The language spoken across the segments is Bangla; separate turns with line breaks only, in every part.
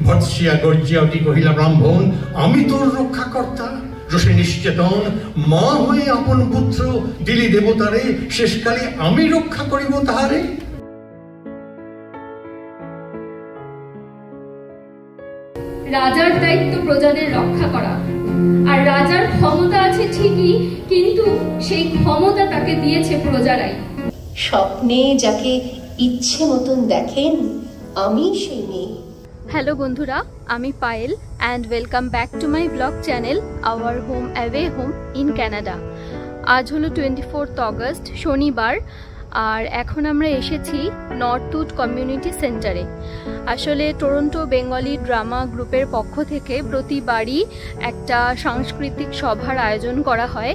ভৎসিয়া গর্জিয়া অতি কহিলা ব্রাহ্মণ, আমি তোর রক্ষাকর্তা। রোষে নিশ্চেতন মা হয়ে আপন পুত্র দিলি দেবতারে, শেষকালে আমি রক্ষা করিব তাহারে।
রাজার দায়িত্ব প্রজাদের রক্ষা করা, আর রাজার ক্ষমতা আছে ঠিকই, কিন্তু সেই ক্ষমতা তাকে দিয়েছে প্রজারাই।
স্বপ্নে যাকে ইচ্ছে মতন দেখেন, আমি সেই মেয়ে।
হ্যালো বন্ধুরা, আমি Payel and welcome back to my blog channel our home away home in Canada. আজ হলো 24 অগস্ট, শনিবার, আর এখন আমরা এসেছি নর্থউড কমিউনিটি সেন্টারে। আসলে টরন্টো বেঙ্গলি ড্রামা গ্রুপের পক্ষ থেকে প্রতিবারই একটা সাংস্কৃতিক সভার আয়োজন করা হয়।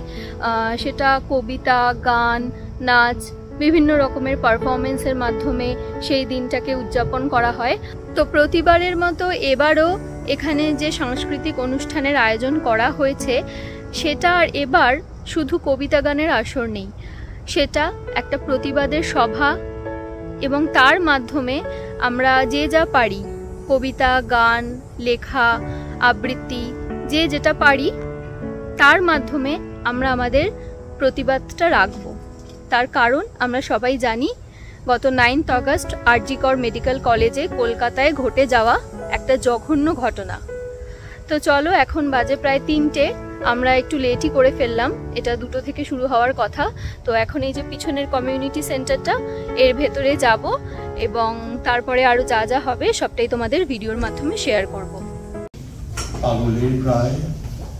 সেটা কবিতা, গান, নাচ, বিভিন্ন রকমের পারফরমেন্সের মাধ্যমে সেই দিনটাকে উদযাপন করা হয়। তো প্রতিবারের মতো এবারও এখানে যে সাংস্কৃতিক অনুষ্ঠানের আয়োজন করা হয়েছে, সেটা আর এবার শুধু কবিতা গানের আসর নেই, সেটা একটা প্রতিবাদের সভা, এবং তার মাধ্যমে আমরা যে যা পারি, কবিতা, গান, লেখা, আবৃত্তি, যে যেটা পারি, তার মাধ্যমে আমরা আমাদের প্রতিবাদটা রাখব। তার কারণ আমরা সবাই জানি, গত 9 অগস্ট আরজি কর মেডিকেল কলেজে কলকাতায় ঘটে যাওয়া একটা জঘন্য ঘটনা। তো চলো, এখন বাজে প্রায় 3টে, আমরা একটু লেটই করে ফেললাম, এটা 2টো থেকে শুরু হওয়ার কথা। তো এখন এই যে পিছনের কমিউনিটি সেন্টারটা, এর ভেতরে যাব এবং তারপরে আরো যা যা হবে সবটাই তোমাদের ভিডিওর মাধ্যমে শেয়ার করব।
পাগলের প্রায়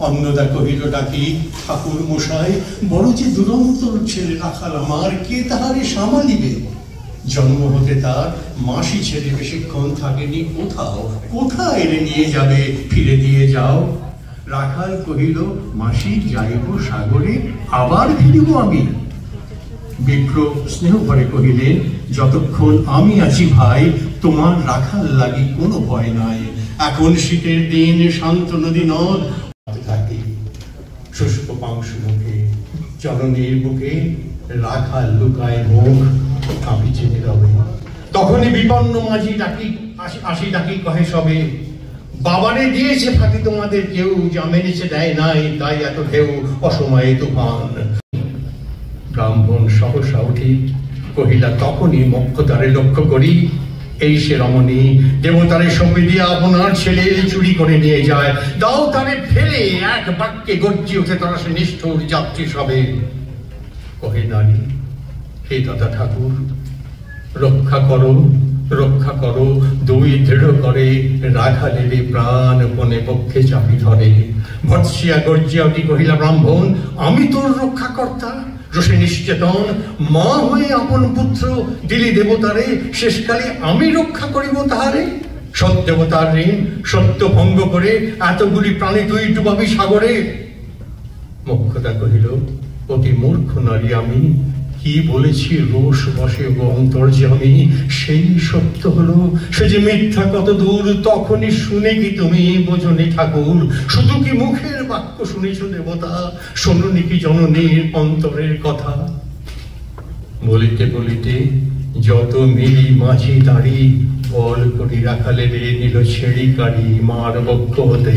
অন্নদা কহিল ডাকি, ঠাকুর মশাই, বড় যে দুরন্তর ছেলে রাখাল আমার, কে তাহারে সামালিবে? জন্ম হতে তার মাসি ছেলে বেশিক্ষণ থাকেনি কোথাও, কোথায় এনে নিয়ে যাবে, ফিরে দিয়ে যাও। রাখাল কহিল, মাসি যাইব সাগরে, আবার ফিরিব আমি। বিপ্র স্নেহ করে কহিলেন, যতক্ষণ আমি আছি ভাই, তোমার রাখাল লাগি কোনো ভয় নাই। এখন শীতের দিন, শান্ত নদী নদ থাকে, শুষ্ক পাংশু মুখে, চরণের বুকে রাখাল লুকায় মুখ, কাঁপিছে নীরবে। তখনই বিপন্ন মাঝি ডাকি আসি ডাকি কহে সবে, বাবারে দিয়েছে ফাঁকি তোমাদের কেউ, যা মেনেছে দেয় নাই, তাই এত ঢেউ অসময়ে তুফান। ব্রাহ্মণ সহসা উঠি কহিলা, তখনই মক্ষতারে লক্ষ্য করি, এই সে রমণী, দেবতারে সঙ্গে দিয়ে আপনার ছেলে চুরি করে নিয়ে যায়, দাও তারে ফেলে। এক বাক্যে গর্জি উঠে তারা সে নিষ্ঠুর যাত্রী সবে। কহে নারী, হে দাদা ঠাকুর, রক্ষা করো, রক্ষা করো। দুই দৃঢ় করে রাখালের প্রাণ পণে পক্ষে চাপি ধরে। ভৎসিয়া গর্জিয়া অতি কহিলা ব্রাহ্মণ, আমি তোর রক্ষাকর্তা। রোষে নিশ্চেতন মা হয়ে আপন পুত্র দিলি দেবতারে, শেষকালে আমি রক্ষা করিব তাহারে। সৎদেবতার ঋণ সত্য ভঙ্গ করে এতগুলি প্রাণী তুই ডুবাবি সাগরে। মোক্ষদা কহিল, অতি মূর্খ নারী আমি, কি বলেছি রোষ বসে অন্তর্যামী, সেই সত্য হলো সে যে মিথ্যা কত দূর, তখনই শুনে কি তুমি বোঝনি ঠাকুর? শুধু কি মুখের বাক্য শুনেছ দেবতা, শোনি কি জননীর অন্তরের কথা? বলিতে বলিতে যত মিলি মাঝি দাঁড়ি, বল করি রাখালে রে নিল ছেড়ি কাড়ি মার বক্ষ হতে।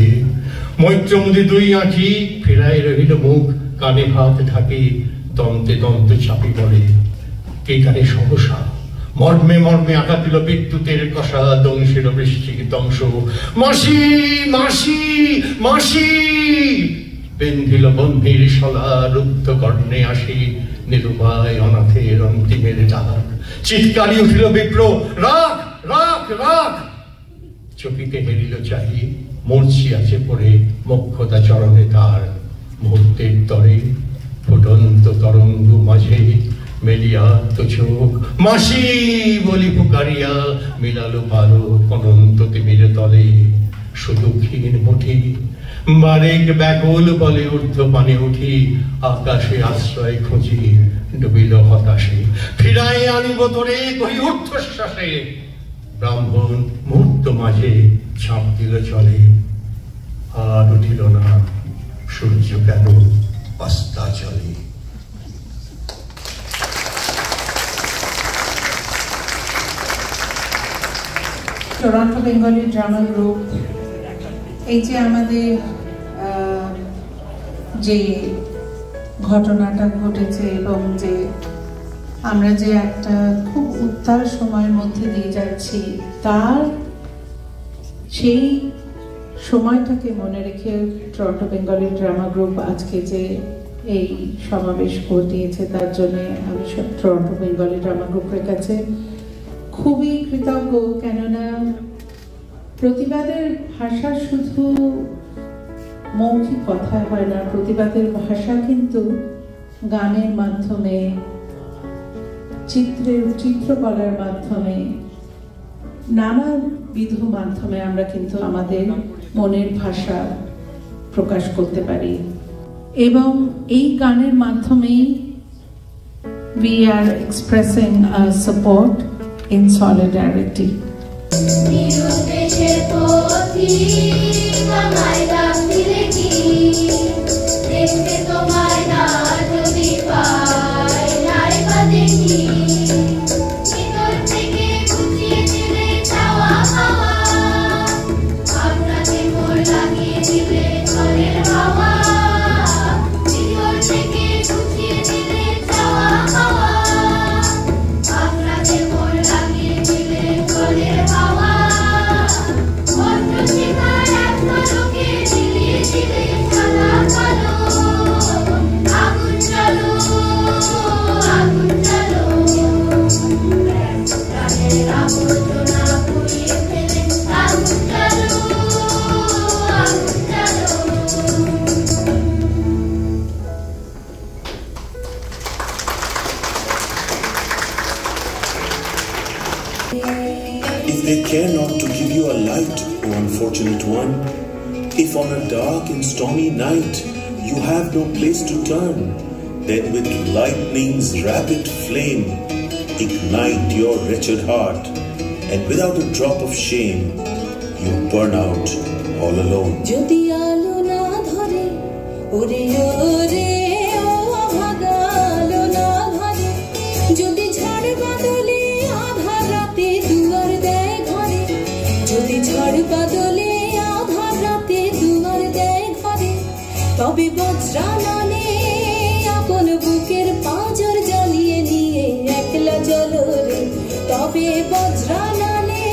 মৈত্রমুদি দুই আঁখি ফেরায় রহিল মুখ, কানে হাত ঢাকি দন্তে দন্ত চাপি পড়ে। কেকারে সহসা মর্মে মর্মে আঘাত দিল বিদ্যুতের কষা, দংশের বৃষ্টির দংশ। মাসি মাসি মাসি বেন্ধিল বন্ধির শলা, রুদ্ধ কর্ণে আসি নিরুপায় অনাথের অন্তিমের ডাক। চিৎকারি উঠিল বিপ্র, রাখ রাখ রাখ। চকিতে হেরিল চাহি, মূর্ছি আছে পড়ে মোক্ষদা চরণে তার। মুহূর্তের তরে ফুটন্ত তরঙ্গ মাঝে মেলিয়া তো চোখ, মাসি বলি পুকারিয়া মিলালো পারো অনন্ত তিমির তলে। সুদুক্ষীণ মুঠি বারেক ব্যাকুল বলে ঊর্ধ্ব পানে উঠি, আকাশে আশ্রয় খুঁজি ডুবিল হতাশে। ফিরাই আনিব তোরে কহি ঊর্ধ্বশ্বাসে, ব্রাহ্মণ মুহূর্ত মাঝে ঝাঁপ দিল চলে। আর উঠিল না সূর্য কেন অস্তাচলে।
টরন্টো বেঙ্গলি ড্রামা গ্রুপ এই যে আমাদের যে ঘটনাটা ঘটেছে এবং যে আমরা যে একটা খুব উত্তাল সময়ের মধ্যে দিয়ে যাচ্ছি তার সেই সময়টাকে মনে রেখে টরন্টো বেঙ্গলি ড্রামা গ্রুপ আজকে যে এই সমাবেশ ঘটিয়েছে তার জন্য আমি টরন্টো বেঙ্গলি ড্রামা গ্রুপের কাছে খুবই কৃতজ্ঞ। কেননা প্রতিবাদের ভাষা শুধু মৌখিক কথায় হয় না, প্রতিবাদের ভাষা কিন্তু গানের মাধ্যমে, চিত্রকলার মাধ্যমে, নানাবিধ মাধ্যমে আমরা কিন্তু আমাদের মনের ভাষা প্রকাশ করতে পারি এবং এই গানের মাধ্যমেই we are expressing our support in solidarity.
If they care not to give you a light, O unfortunate one, if on a dark and stormy night you have no place to turn, then with lightning's rapid flame ignite your wretched heart, and without a drop of shame you burn out all alone.
যদি আলো না ধরে ওরে ওরে ও ভাগা আলো না ধরে, যদি ঝড় বাদলে আধার রাতে দুয়ার দেয় ঘরে, যদি ঝড় বাদলে আধার রাতে দুয়ার দেয় ঘরে, তবে বজ্রাননে আপন বুকের পাঁজর জ্বালিয়ে নিয়ে একলা চলো রে, তবে বজ্রাননে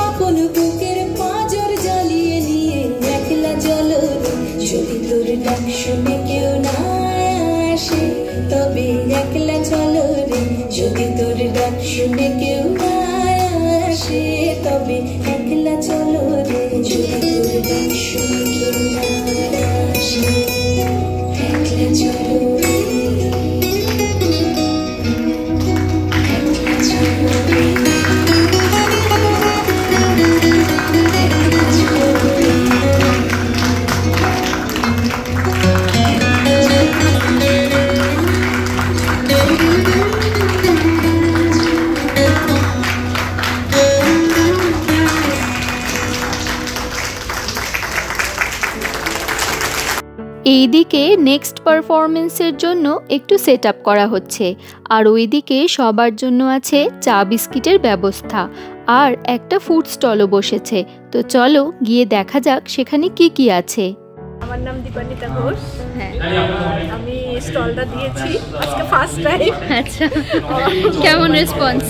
আপন বুকের পাঁজর জ্বালিয়ে নিয়ে একলা চলো রে, যদি তোর ডাক শুনে কেউ না আসে তবে একলা চলো রে, যদি তোর ডাক শুনে কেউ না আসে তবে একলা চলো রে, যদি তোর ডাক শুনে কেউ না আসে একলা চলো রে, একলা চলো রে, একলা চলো রে।
এইদিকে নেক্সট পারফরমেন্সের জন্য একটু সেট আপ করা হচ্ছে, আর ওইদিকে সবার জন্য আছে চা বিস্কিটের ব্যবস্থা, আর একটা ফুড স্টলও বসেছে। তো চলো গিয়ে দেখা যাক সেখানে কি কি আছে।
আমার নাম দীপানিতা ঘোষ। হ্যাঁ, আমি স্টলটা দিয়েছি আজকে ফার্স্ট টাইম।
আচ্ছা, কেমন রেসপন্স?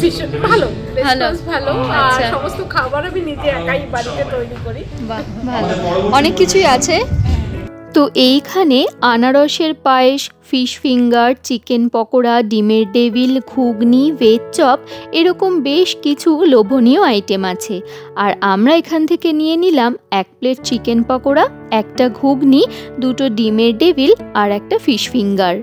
ভালো,
ভালো,
ভালো। আর
আচ্ছা,
সমস্ত খাবার আমি নিজে একাই বাড়িতে তৈরি করি।
বাহ, ভালো, অনেক কিছুই আছে। তো এইখানে আনারসের পায়েস, ফিশ ফিঙ্গার, চিকেন পকোড়া, ডিমের ডেভিল, ঘুগনি, ভেজ চপ, এরকম বেশ কিছু লোভনীয় আইটেম আছে। আর আমরা এখান থেকে নিয়ে নিলাম 1 প্লেট চিকেন পকোড়া, একটা ঘুগনি, 2টো ডিমের ডেভিল আর একটা ফিশ ফিঙ্গার।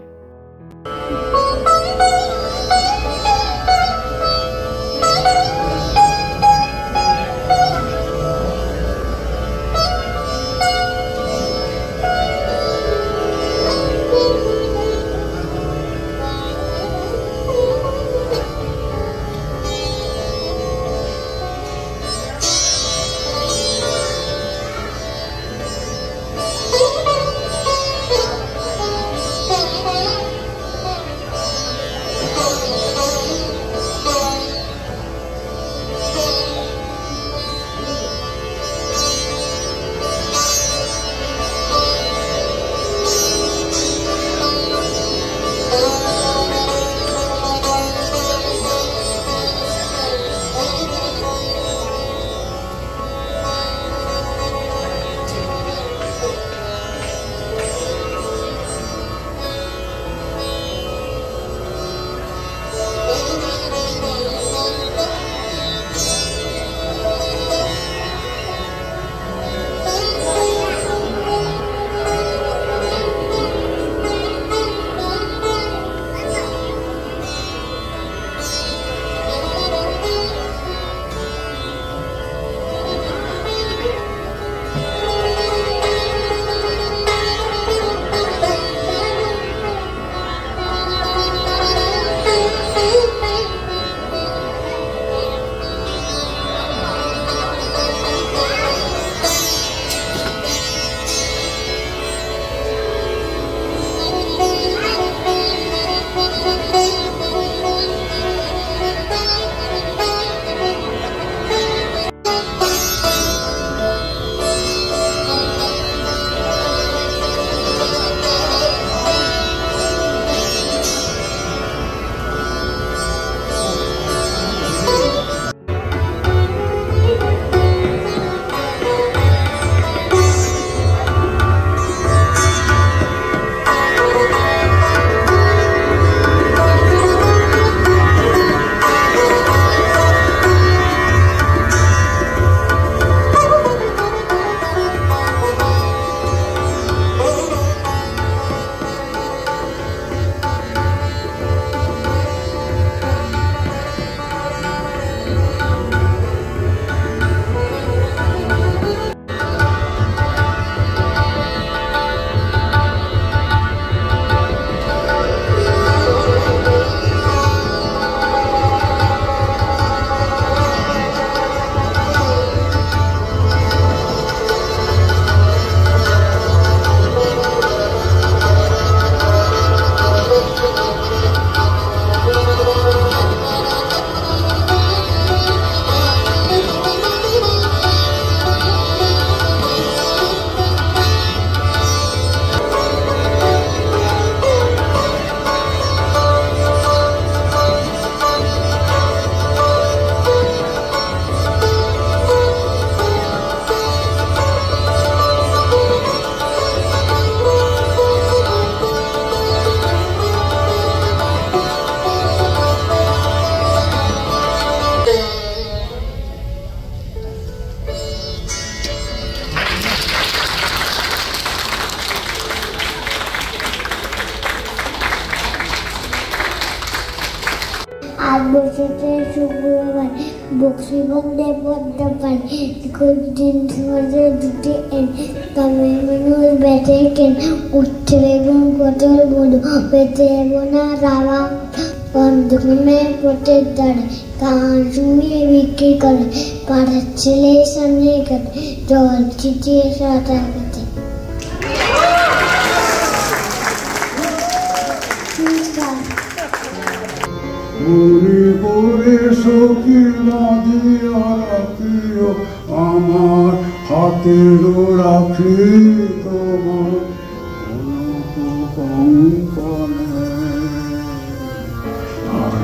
আজ বছরে শুক্রবার বক্সিবন্ধে পদ্মা পান দিন সমাজে দুটি এন কামের মানুষ বেঁচে কেন উঠতে এবং কতল বধু পেতে বোনা রাওয়া দোকানের পথের দ্বারে কান শুয়ে বিক্রি করে পাড়ার ছেলে সামনে কাটে জল ছিটিয়ে সাঁতার কাটে।
মনে করে সখী বাঁধিয়া রাখিও আমার হাতেরও রাখি তোমার কঙ্কনে আর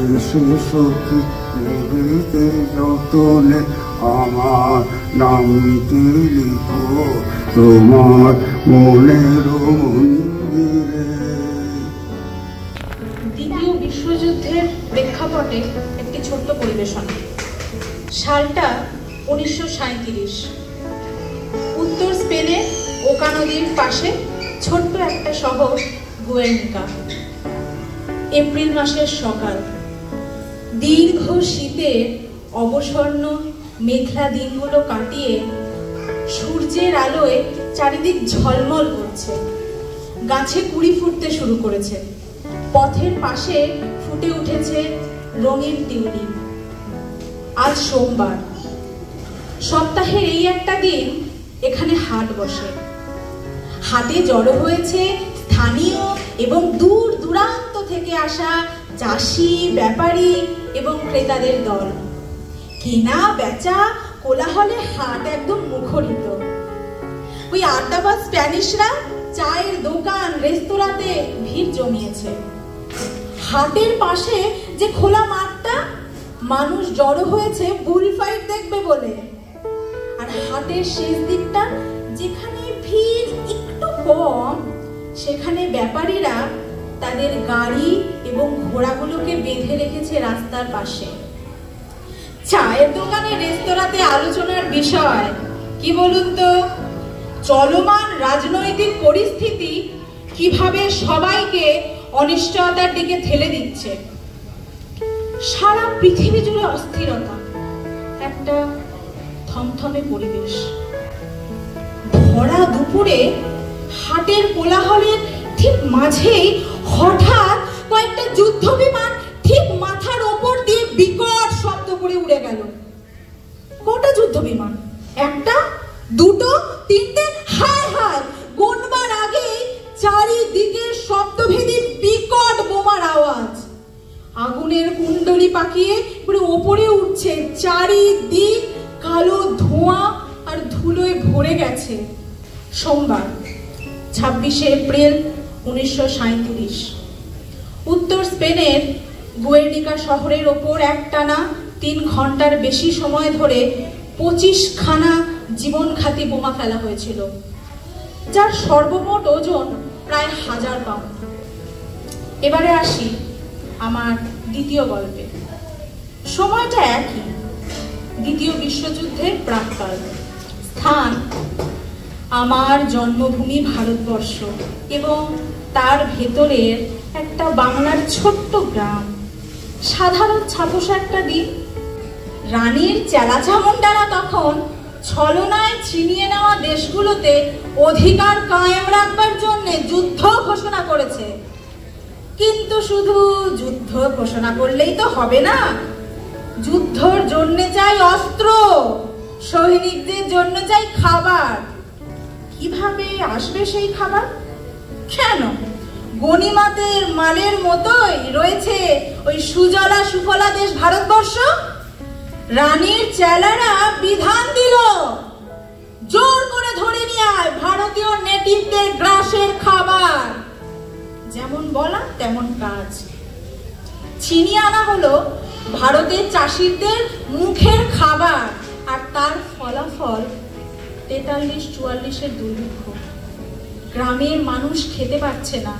এসে সখী নিবিতে যতনে আমার নামটি লিখো তোমার মনের মন্দিরে।
দ্বিতীয় বিশ্বযুদ্ধের প্রেক্ষাপটে একটি ছোট্ট পরিবেশনা। সালটা 1937। উত্তর স্পেনে ওকা নদীর পাশে ছোট্ট একটা শহর গুয়ের্নিকা। এপ্রিল মাসের সকাল, দীর্ঘ শীতের অবসন্ন মেঘলা দিনগুলো কাটিয়ে সূর্যের আলোয় চারিদিক ঝলমল করছে। গাছে কুড়ি ফুটতে শুরু করেছে। পথের পাশে ফুটে উঠেছে রঙিন টিউলিপ। আজ সোমবার। সপ্তাহের এই একটা দিন এখানে হাট বসে। হাটে জড়ো হয়েছে স্থানীয় এবং দূর দূরান্ত থেকে আসা চাষি, ব্যাপারী এবং ক্রেতাদের দল। কেনা বেচা কোলাহলে হাট একদম মুখরিত। ওই আড্ডাবাজ স্প্যানিশরা চায়ের দোকান, রেস্তোরাঁতে ভিড় জমিয়েছে। হাটের পাশে যে খোলা মাঠটা, মানুষ জড়ো হয়েছে বুল ফাইট দেখবে বলে। আর হাটের শেষ দিকটা যেখানে ভিড় একটু কম, সেখানে ব্যাপারীরা তাদের গাড়ি এবং ঘোড়াগুলোকে বেঁধে রেখেছে রাস্তার পাশে। চায়ের দোকানে, রেস্তোরাঁতে আলোচনার বিষয় কি বলুন তো? চলমান রাজনৈতিক পরিস্থিতি কিভাবে সবাইকে অনিশ্চয়তার দিকে ঠেলে দিচ্ছে। সারা পৃথিবী জুড়ে অস্থিরতা, একটা থমথমে পরিবেশ। ভরা দুপুরে হাটের কোলাহলের ঠিক মাঝেই হঠাৎ কয়েকটা যুদ্ধ বিমান ঠিক মাথার ওপর দিয়ে বিকট শব্দ করে উড়ে গেল। কটা যুদ্ধ বিমান? একটা, দুটো, তিনটে, হায় হায়, গোনবার আগেই চারিদিকে শব্দভেদী বিকট বোমার আওয়াজ। আগুনের কুণ্ডলি পাকিয়ে পুরো ওপরে উঠছে। চারিদিক কালো ধোঁয়া আর ধুলোয় ভরে গেছে। সোমবার 26শে এপ্রিল 1937। উত্তর স্পেনের গুয়ের্নিকা শহরের ওপর একটানা 3 ঘন্টার বেশি সময় ধরে 25খানা জীবনঘাতী বোমা ফেলা হয়েছিল, যার সর্বমোট ওজন প্রায় 1000 পাউন্ড। এবারে আসি আমার দ্বিতীয় গল্পে। সময়টা একই, দ্বিতীয় বিশ্বযুদ্ধের প্রাক্কাল। স্থান আমার জন্মভূমি ভারতবর্ষ এবং তার ভেতরের একটা বাংলার ছোট্ট গ্রাম। সাধারণ ছাপোষা একটা দিন। রানীর চেলাচামুন্ডারা তখন ছলনায় ছিনিয়ে নেওয়া দেশগুলোতে অধিকার কায়েম রাখবার জন্য যুদ্ধ ঘোষণা করেছে। কিন্তু শুধু যুদ্ধ ঘোষণা করলেই তো হবে না। যুদ্ধর জন্য চাই অস্ত্র, সৈনিকদের জন্য চাই খাবার। কিভাবে আসবে সেই খাবার? কেন, গনিমতের মালের মতোই রয়েছে ওই সুজলা সুফলা দেশ ভারতবর্ষ। রানীর চেলারা বিধান দিল, জোর করে ধরে নিয়ে আয় ভারতীয় নেটিভদের গ্রাসের খাবার। যেমন বলা তেমন কাজ। ছিনিয়ে আনা হলো ভারতের চাষিদের মুখের খাবার, আর তার ফলাফল 43-44-এর দুর্ভিক্ষ। গ্রামের মানুষ খেতে পাচ্ছে না।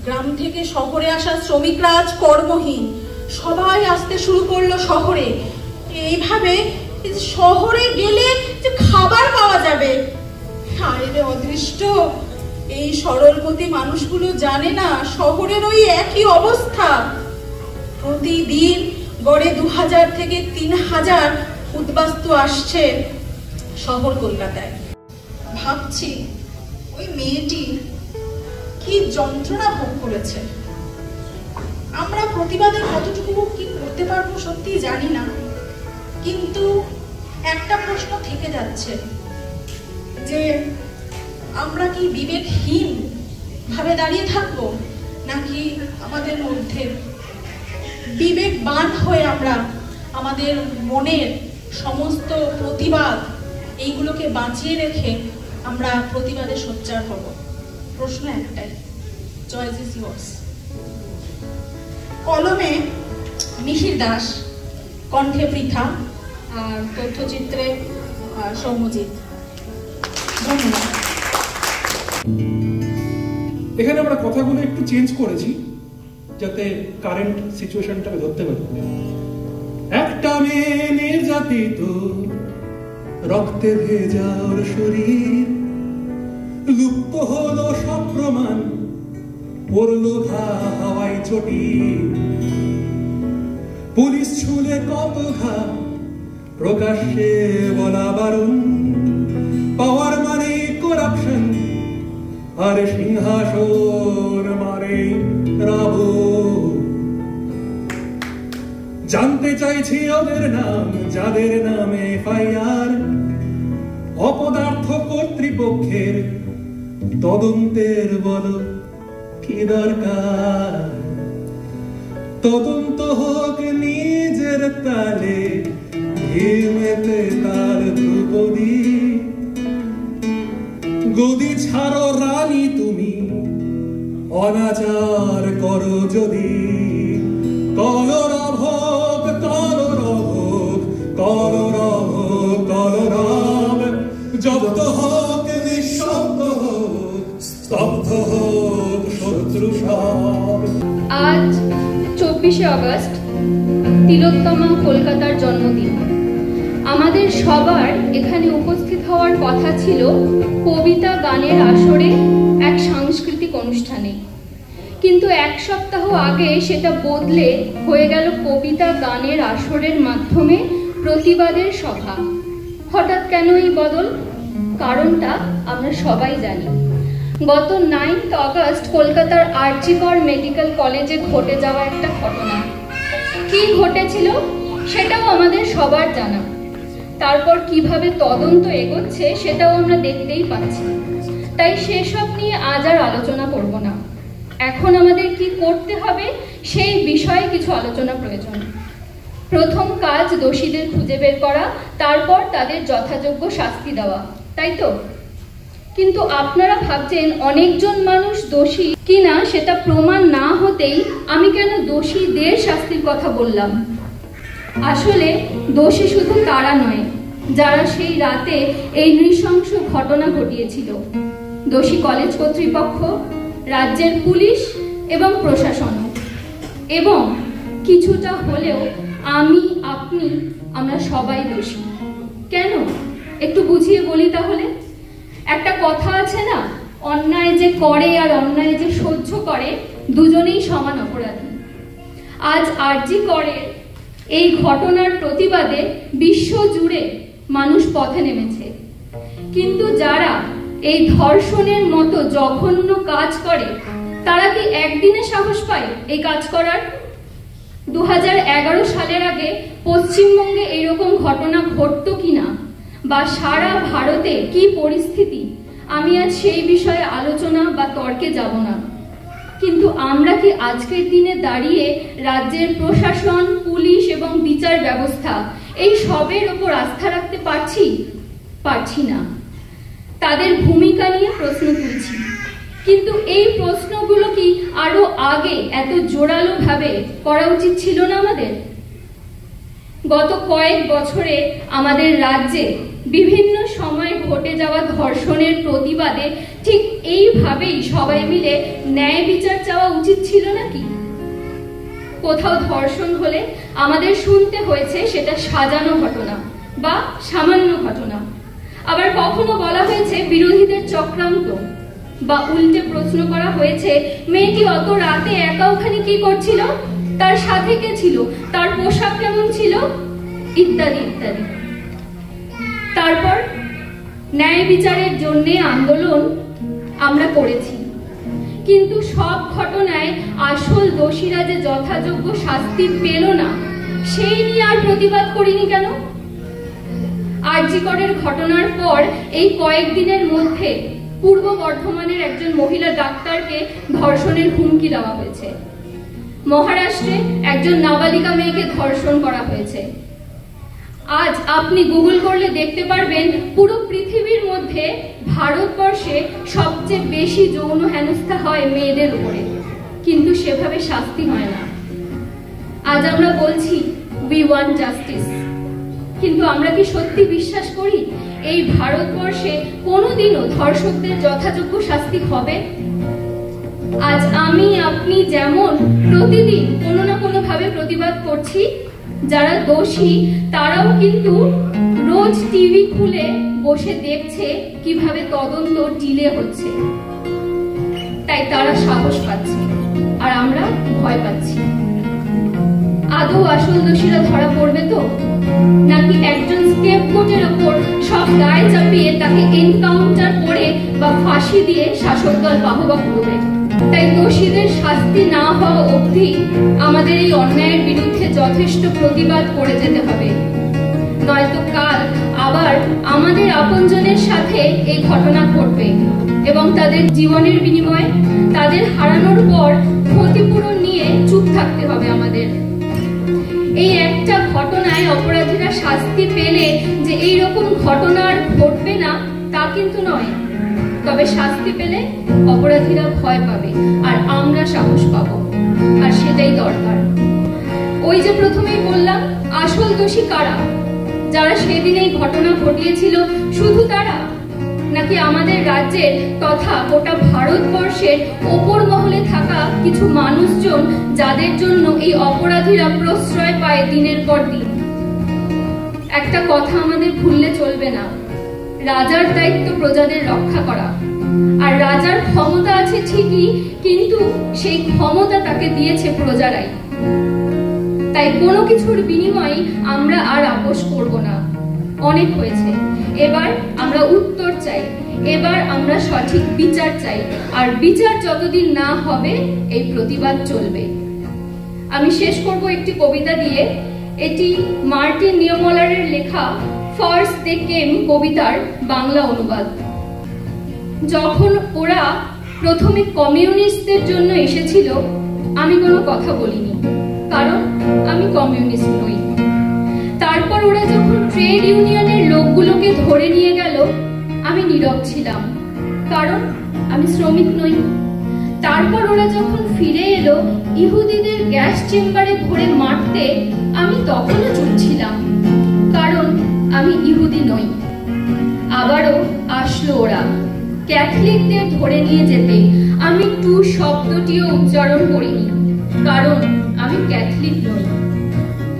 গ্রাম থেকে শহরে আসা শ্রমিকরা আজ কর্মহীন। সবাই আসতে শুরু করলো শহরে। এইভাবে শহরে গেলে যে খাবার পাওয়া যাবে, হায় রে অদৃষ্ট! এই সরলমতি মানুষগুলো জানে না শহরের ওই একই অবস্থা। প্রতিদিন গড়ে 2000 থেকে 3000 উদ্বাস্তু আসছে শহর কলকাতায়। ভাবছি ওই মেয়েটি কি যন্ত্রণা ভোগ করেছে। আমরা প্রতিবাদে কতটুকু কি করতে পারবো সত্যি জানি না, কিন্তু একটা প্রশ্ন থেকে যাচ্ছে যে আমরা কি বিবেকহীন ভাবে দাঁড়িয়ে থাকবো, নাকি আমাদের মধ্যে বিবেকবান হয়ে আমরা আমাদের মনের সমস্ত প্রতিবাদ এইগুলোকে বাঁচিয়ে রেখে আমরা প্রতিবাদে সোচ্চার হব। প্রশ্ন একটাই, চয়েস ইজ ইয়োর্স। কলমে মিহির দাস, কণ্ঠে পৃথা, আর তথ্যচিত্রে সৌম্যজিৎ। ধন্যবাদ।
এখানে আমরা কথাগুলো একটু চেঞ্জ করেছি যাতে কারেন্ট সিচুয়েশনটাকে ধরতে পারি। একটা মেয়ে নির্যাতিত, রক্তে ভেজা ওর শরীর, লুপ্ত হলো সব প্রমাণ, পড়লো হাওয়ায় চটি, পুলিশ ছুলে কত ঘা, প্রকাশ্যে বলা বারণ, পাওয়ার মানে করাপশন, আর সিংহাসন মানে রাবণ। জানতে চাইছি ওদের নাম, যাদের নামে ফায়ার, অপদার্থ কর্তৃপক্ষের তদন্তের বলো কি দরকার। তদন্ত হোক নিজের তালে, ঘিমেতে তার ধ্রুপদী, গদি ছাড়ো রানী তুমি, অনাচার করো যদি, কলরব হোক কলরব, কলরব কলরব, জব্দ হোক নিঃশব্দ হোক, স্তব্ধ হোক শত্রু সব।
আজ 24শে আগস্ট, তিলোত্তমা কলকাতার জন্মদিন। আমাদের সবার এখানে উপস্থিত হওয়ার কথা ছিল কবিতা গানের আসরে, এক সাংস্কৃতিক অনুষ্ঠানে, কিন্তু এক সপ্তাহ আগে সেটা বদলে হয়ে গেল কবিতা গানের আসরের মাধ্যমে প্রতিবাদের সভা। হঠাৎ কেন এই বদল? কারণটা আমরা সবাই জানি। গত 9 আগস্ট কলকাতার আরজি কর মেডিকেল কলেজে ঘটে যাওয়া একটা ঘটনা। কি ঘটেছিল সেটাও আমাদের সবার জানা। তারপর কিভাবে তদন্ত এগোচ্ছে সেটাও আমরা দেখতেই পাচ্ছি। তাই সেসব নিয়ে আজ আর আলোচনা করব না। এখন আমাদের কি করতে হবে সেই বিষয়ে কিছু আলোচনা প্রয়োজন। প্রথম কাজ দোষীদের খুঁজে বের করা, তারপর তাদের যথাযোগ্য শাস্তি দেওয়া, তাই তো? কিন্তু আপনারা ভাবছেন অনেকজন মানুষ দোষী কিনা সেটা প্রমাণ না হতেই আমি কেন দোষীদের শাস্তির কথা বললাম। আসলে দোষী শুধু তারা নয় যারা সেই রাতে এই নৃশংস ঘটনা ঘটিয়েছিল। দোষী কলেজ কর্তৃপক্ষ, রাজ্যের পুলিশ এবং প্রশাসন, এবং কিছুটা হলেও আমি, আপনি, আমরা সবাই দোষী। কেন? একটু বুঝিয়ে বলি তাহলে। একটা কথা আছে না, অন্যায় যে করে আর অন্যায় যে সহ্য করে দুজনেই সমান অপরাধী। আজ আরজি করের এই ঘটনার প্রতিবাদে বিশ্ব জুড়ে মানুষ পথে নেমেছে, কিন্তু যারা এই ধর্ষণের মতো জঘন্য কাজ করে তারা কি একদিনে সাহস পায় এই কাজ করার? 2011 সালের আগে পশ্চিমবঙ্গে এরকম ঘটনা ঘটতো কিনা, বা সারা ভারতে কি পরিস্থিতি, আমি আজ সেই বিষয়ে আলোচনা বা তর্কে যাব না। কিন্তু আমরা কি আজকের দিনে দাঁড়িয়ে রাজ্যের প্রশাসন, পুলিশ এবং বিচার ব্যবস্থা এই সবের ওপর আস্থা রাখতে পারছি না। তাদের ভূমিকা নিয়ে প্রশ্ন তুলছি, কিন্তু এই প্রশ্নগুলো কি আরো আগে এত জোরালো ভাবে করা উচিত ছিল না আমাদের? গত কয়েক বছরে আমাদের রাজ্যে বিভিন্ন সময়ে ঘটে যাওয়া ধর্ষণের প্রতিবাদে ঠিক এইভাবেই সবাই মিলে ন্যায় বিচার চাওয়া উচিত ছিল নাকি? কোথাও ধর্ষণ হলে আমাদের শুনতে হয়েছে সেটা সাজানো ঘটনা বা সামান্য ঘটনা, আবার কখনো বলা হয়েছে বিরোধীদের চক্রান্ত, বা উল্টে প্রশ্ন করা হয়েছে মেয়েটি অত রাতে একা ওখানে কি করছিল, তার সাথে কে ছিল, তার পোশাক কেমন ছিল, ইত্যাদি ইত্যাদি। তারপর ন্যায় বিচারের জন্য আন্দোলন আমরা করেছি, কিন্তু সব ঘটনায় আসল দোষীরা যে যথাযোগ্য শাস্তি পেল না সেই নিয়ে আর প্রতিবাদ করিনি কেন? আরজি করের ঘটনার পর এই কয়েকদিনের মধ্যে পূর্ব বর্ধমানের একজন মহিলা ডাক্তারকে ধর্ষণের হুমকি দেওয়া হয়েছে। মহারাষ্ট্রে একজন নাবালিকা মেয়েকে ধর্ষণ করা হয়েছে। আজ আপনি গুগল করলে দেখতে পারবেন পুরো পৃথিবীর মধ্যে ভারতবর্ষে সবচেয়ে বেশি যৌন হেনস্থা হয় মেয়েদের উপরে, কিন্তু সেভাবে শাস্তি হয় না। আজ আমরা বলছি উই ওয়ান্ট জাস্টিস, কিন্তু আমরা কি সত্যি বিশ্বাস করি এই ভারতবর্ষে কোনোদিনও ধর্ষকদের যথাযোগ্য শাস্তি হবে? আজ আমি আপনি যেমন প্রতিদিন কোনো না কোনো ভাবে প্রতিবাদ করছি, যারা দোষী তারাও কিন্তু রোজ টিভি খুলে বসে দেখছে কিভাবে তদন্ত ডিলে হচ্ছে, তাই তারা সাহস পাচ্ছে আর আমরা ভয় পাচ্ছি। আদৌ আসল দোষীরা ধরা পড়বে তো, নাকি একজন স্কেপগোটের ওপর সব দায় চাপিয়ে তাকে এনকাউন্টার করে বা ফাঁসি দিয়ে শাসক দল বাহবা করবে? তাই দোষীদের শাস্তি না হওয়া অবধি আমাদের এই অন্যায়ের বিরুদ্ধে যথেষ্ট প্রতিবাদ করে যেতে হবে, নয়তো কাল আবার আমাদের আপনজনের সাথে এই ঘটনা ঘটবে এবং তাদের জীবনের বিনিময়ে তাদের হারানোর পর ক্ষতিপূরণ নিয়ে চুপ থাকতে হবে আমাদের। এই একটা ঘটনায় অপরাধীরা শাস্তি পেলে যে এই রকম ঘটনা আর ঘটবে না তা কিন্তু নয়, তবে শাস্তি পেলে অপরাধীরা ভয় পাবে আর আমরা সাহস পাবো, আর সেটাই দরকার। ওই যে প্রথমেই বললাম, আসল দোষী কারা? যারা সেদিন এই ঘটনা ঘটিয়েছিল শুধু তারা, নাকি আমাদের রাজ্যের তথা গোটা ভারতবর্ষের ওপর মহলে থাকা কিছু মানুষজন যাদের জন্য এই অপরাধীরা প্রশ্রয় পায় দিনের পর দিন? একটা কথা আমাদের ভুললে চলবে না, রাজার দায়িত্ব প্রজাদের রক্ষা করা, আর রাজার ক্ষমতা আছে ঠিকই, কিন্তু সেই ক্ষমতা তাকে দিয়েছে প্রজারাই। তাই কোনো কিছুর বিনিময়ে আমরা আর আপোষ করব না, অনেক হয়েছে। এবার আমরা উত্তর চাই, এবার আমরা সঠিক বিচার চাই, আর বিচার যতদিন না হবে এই প্রতিবাদ চলবে। আমি শেষ করব একটি কবিতা দিয়ে। এটি মার্টিন নিউমলারের লেখা ফার্স্ট দে কেম কবিতার বাংলা অনুবাদ। যখন ওরা প্রথমে কমিউনিস্টদের জন্য এসেছিল আমি কোনো কথা বলিনি, কারণ আমি কমিউনিস্ট নই। তারপর ওরা যখন ট্রেড ইউনিয়নের লোকগুলোকে ধরে নিয়ে গেল আমি নীরব ছিলাম, কারণ আমি শ্রমিক নই। তারপর ওরা যখন ফিরে এলো ইহুদিদের গ্যাস চেম্বারে ভরে মারতে আমি তখনও চুপ ছিলাম, কারণ আমি ইহুদি নই। আবারও আসলো ওরা ক্যাথলিকদের ধরে নিয়ে যেতে, আমি টু শব্দটিও উচ্চারণ করিনি, কারণ আমি ক্যাথলিক নই।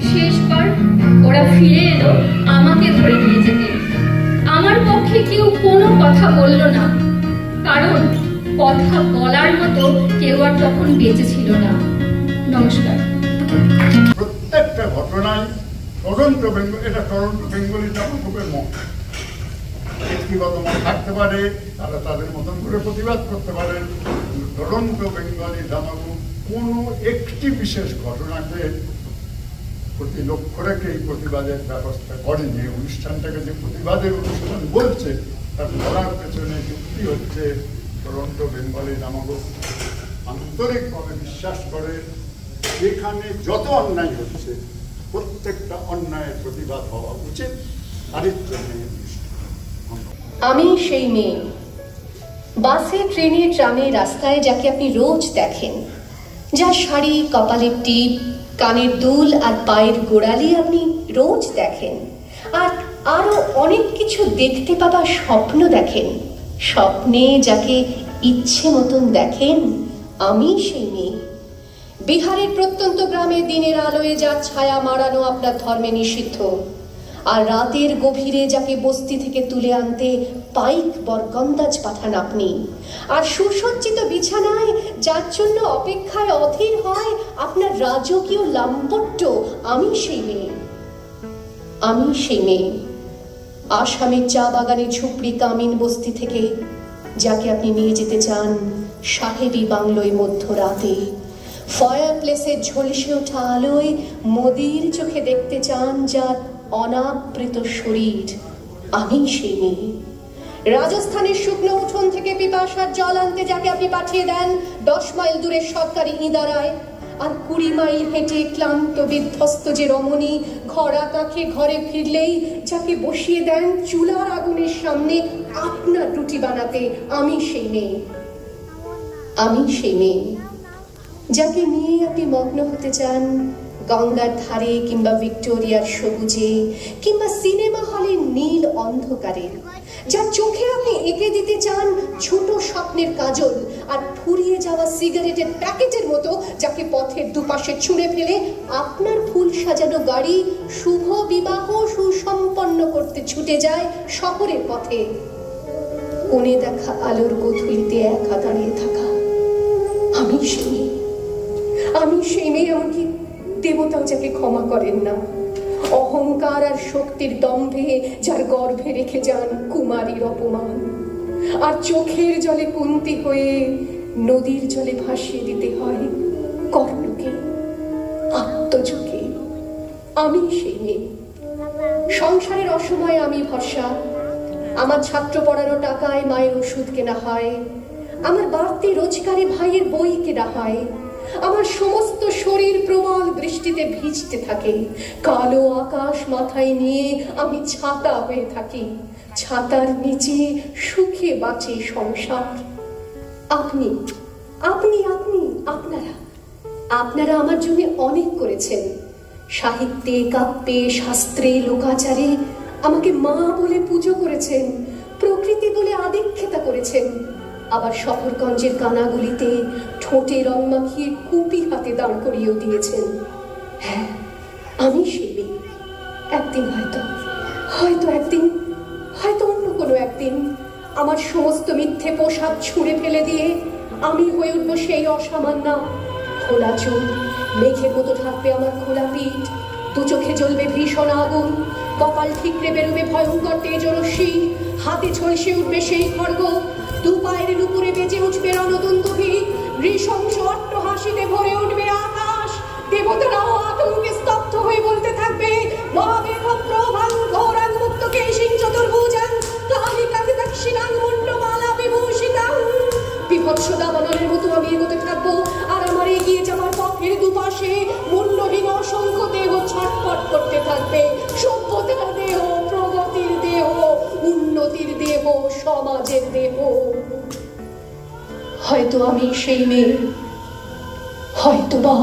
শেষবার ওরা ফিরে এলো আমাকে ধরে নিয়ে যেতে, আমার পক্ষে কেউ কোনো কথা বলল না, কারণ কথা বলার মতো কেউ আর তখন বেঁচে ছিল না। নমস্কার।
প্রত্যেকটা ঘটনায় টরন্টো বেঙ্গল, এটা টরন্টো বেঙ্গলি জামাকুপের মত, ব্যক্তিগত মত থাকতে পারে, তারা তাদের মতন করে প্রতিবাদ করতে পারে। টরন্টো বেঙ্গলি জামাকুপ কোনো একটি বিশেষ ঘটনাকে প্রতি লক্ষ্য রেখে এই প্রতিবাদের ব্যবস্থা করেনি। অনুষ্ঠানটাকে যে প্রতিবাদের অনুষ্ঠান বলছে তার বলার পেছনে যুক্তি হচ্ছে টরন্টো বেঙ্গলি জামাকুপ আন্তরিকভাবে বিশ্বাস করে যেখানে যত অন্যায় হচ্ছে প্রত্যেকটা অন্যায়ের প্রতিবাদ হওয়া উচিত। তারই জন্য
আমি সেই মেয়ে, বাসে ট্রেনে ট্রামে রাস্তায় যাকে আপনি রোজ দেখেন, যার শাড়ি, কপালের টিপ, কানের দুল আর পায়ের গোড়ালি আপনি রোজ দেখেন, আর আরো অনেক কিছু দেখতে পাবার স্বপ্ন দেখেন। স্বপ্নে যাকে ইচ্ছে মতন দেখেন, আমি সেই মেয়ে। বিহারের প্রত্যন্ত গ্রামে দিনের আলোয় যার ছায়া মারানো আপনার ধর্মে নিষিদ্ধ, আর রাতের গভীরে যাকে বস্তি থেকে তুলে আনতে পাইক বরকন্দাজ পাঠান আপনি, আর সুসজ্জিত বিছানায় যার জন্য অপেক্ষায় অধীর হয় আপনার রাজকীয় লাম্পট্য, আমি সেই মেয়ে। আমি সেই মেয়ে আসামের চা বাগানের ঝুপড়ি কামিন বস্তি থেকে, যাকে আপনি নিয়ে যেতে চান সাহেবী বাংলোয় মধ্যরাতে, ফায়ার প্লেসের ঝলসে ওঠা আলোয় মোদির চোখে দেখতে চান যার অনাবৃত শরীর, আমি সেই মেয়ে। রাজস্থানের শুকনো উঠোন থেকে পিপাসার জল আনতে যাকে আপনি পাঠিয়ে দেন 10 মাইল দূরের সরকারি ইদারায়, আর 20 মাইল হেঁটে ক্লান্ত বিধ্বস্ত যে রমণী খরা কাঁখে ঘরে ফিরলেই যাকে বসিয়ে দেন চুলার আগুনের সামনে আপনার রুটি বানাতে, আমি সেই মেয়ে। আমি সেই মেয়ে যাকে নিয়ে আপনি মগ্ন হতে চান গঙ্গার ধারে কিংবা ভিক্টোরিয়ার সবুজে কিংবা সিনেমা হলের নীল অন্ধকারে, যার চোখে আপনি এঁকে দিতে চান ছোট স্বপ্নের কাজল, আর ফুরিয়ে যাওয়া সিগারেটের প্যাকেটের মতো যাকে পথের দুপাশে ছুঁড়ে ফেলে আপনার ফুল সাজানো গাড়ি শুভ বিবাহ সুসম্পন্ন করতে ছুটে যায় শহরের পথে। কোণে দেখা আলোর গোধূলিতে একা দাঁড়িয়ে থাকা, আমি সেই মেয়ে। আমি সেই মেয়ে, এমনকি দেবতাও যাকে ক্ষমা করেন না, অহংকার আর শক্তির দম্ভে যার গর্ভে রেখে যান কুমারীর অপমান, আর চোখের জলে কুন্তি হয়ে নদীর জলে ভাসিয়ে দিতে হয় কর্ণকে, আত্মজকে। আমি সেই মেয়ে। সংসারের অসময়ে আমি ভরসা, আমার ছাত্র পড়ানো টাকায় মায়ের ওষুধ কেনা হয়, আমার বাড়তি রোজগারে ভাইয়ের বই কেনা হয়, আমার সমস্ত শরীর প্রবল বৃষ্টিতে ভিজতে থাকে, কালো আকাশ মাথায় নিয়ে আমি ছাতা হয়ে থাকি, ছাতার নিচে সুখে বাঁচে সংসার। আপনি আপনি আপনি আপনারা আপনারা আমার জন্য অনেক করেছেন। সাহিত্যে, কাব্যে, শাস্ত্রে, লোকাচারে আমাকে মা বলে পুজো করেছেন, প্রকৃতি বলে আদিক্ষেতা করেছেন, আবার শহরগঞ্জের কানাগুলিতে ঠোঁটে রং মাখিয়ে কুপি হাতে দাঁড় করিয়েও দিয়েছেন। হ্যাঁ, আমি সেই মেয়ে। একদিন হয়তো একদিন, হয়তো অন্য কোনো একদিন আমার সমস্ত মিথ্যে পোশাক ছুঁড়ে ফেলে দিয়ে আমি হয়ে উঠবো সেই অসামান্য। খোলা চুল, মেঘের মতো থাকবে আমার খোলা পিঠ, দু চোখে জ্বলবে ভীষণ আগুন, কপাল ঠিকরে বেরোবে ভয়ঙ্কর তেজরশ্মি, হাতে ঝলসে উঠবে সেই খড়গ, দু পায়ের উপরে বেজে উঠবে রণদুন্দুভি, নৃশংস অট্টহাসিতে ভরে উঠবে আকাশ, দেবতারাও আতঙ্কে স্তব্ধ হয়ে বলতে থাকবে মহাবেগম প্রভাং ঘোরাং মুক্ত কেশিং চতুর্ভুজাং কালিকাতে দক্ষিণাং মুন্ডমালা বিভূষিতাং। বিভৎস দাবানলের মতো আমি এগোতে থাকবো, আর আমার এগিয়ে যাওয়ার পথের দুপাশে মুন্ডহীন অসংখ্য দেহ ছটফট করতে থাকবে। সভ্যতার দেহ, প্রগতির দেহ, উন্নতির দেহ, সমাজের দেহ। হয়তো আমি সেই মেয়ে, হয়তো বা